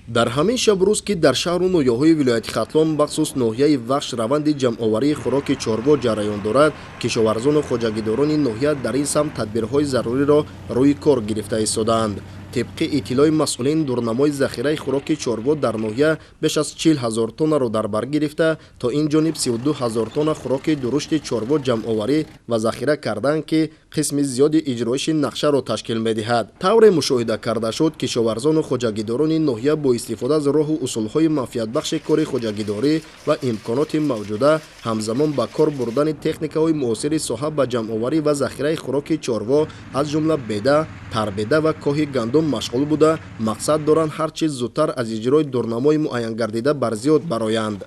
дар ҳамин шабрӯз ки дар шаҳру ноҳияҳои вилояти Хатлон бахсус ноҳияи Вахш раванди ҷамъоварии хӯроки чорво ҷараён дорад, кишоварзону хоҷагидорони ноҳия дар ин самт тадбирҳои заруриро рӯи кор гирифта истодаанд. طبق اطلاع مسئولین دورنمای ذخیره خوراک چاروا در ناحیه بیش از 40,000 تن را در بر گرفته تا این جانب 32,000 تن خوراک درشت چاروا جمع آوری و ذخیره کردند که قسم زیادی اجرایش نقشه را تشکیل می‌دهد. طور مشاهده کرده شد که کشاورزان و خواجه‌گیداران ناحیه با استفاده از راه و اصول‌های منفعت بخش کار خواجه‌گیداری و امکانات موجوده همزمان به کار بردن تکنیک‌های معاصر ساحه به جمع آوری و ذخیره خوراک چاروا از جمله بیده، تربیده و کاه گندم مشغول بوده، مقصد دارند هر چیز زودتر از اجرای دورنمای معین گردیده بر زیاد برآیند.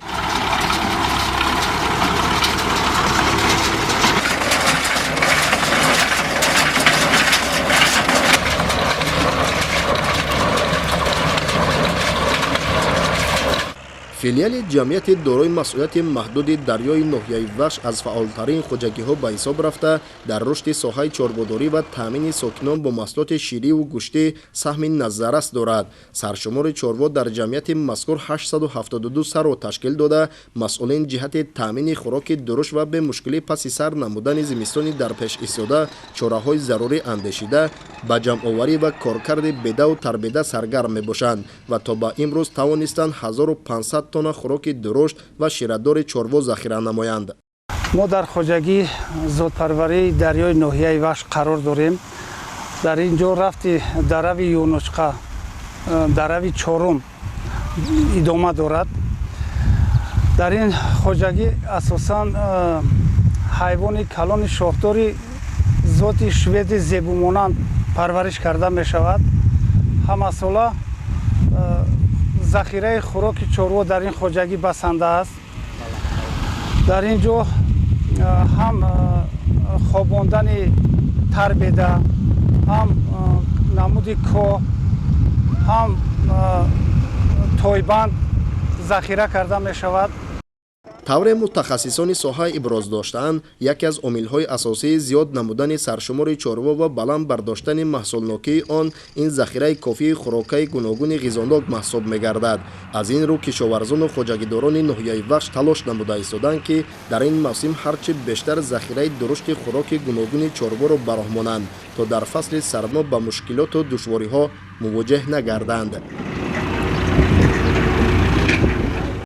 فیلیال جمعیت دارای مسئولیت محدود دریای ناحیه وخش از فعالترین خوجگی‌ها به حساب رفته در رشد ساحه چاربوداری و تامین ساکنان با محصولات شیری و گوشت سهم نظررس دارد. سرشمار چاروا در جمعیت مذکور 872 سر را تشکیل داده. مسئولین جهت تامین خوراک درشت و به مشکل پس سر نمودن زمستانی در پیش ایستاده چاره‌های ضروری اندیشیده به جمع آوری و کارکرد بیده و تربیده سرگرم می‌باشند و تا به امروز توانستند 1500 تن خوراک درشت و شیردار چاروا ذخیره نمایند. ما در خواجگی زودپروری دریای ناحیه وخش قرار داریم. در اینجا رفت دروی یونچقه دروی چهارم ادامه دارد. در این خواجگی اساساً حیوان کلان شاخداری ذات شوید زیبومانند پرورش کرده می شود. همه ساله ذخیره خوراک چاروا در این خواجگی بسنده است. در اینجا هم خواباندن تربیده، هم نمود کو، هم تایبند ذخیره کرده می شود. طور متخصصان ساحه ابراز داشتند یکی از عامل‌های اساسی زیاد نمودن سرشمار چاروا و بلند برداشتن محصولناکی آن این ذخیره کافی خوراک‌های گوناگون غذاناک محسوب می‌گردد. از این رو کشاورزان و خواجه‌گیداران ناحیه وخش تلاش نموده ایستادند که در این موسم هرچه بیشتر ذخیره درشت خوراک گوناگون چاروا را براهمانند تا در فصل سرما با مشکلات و دشواری‌ها مواجه نگردند.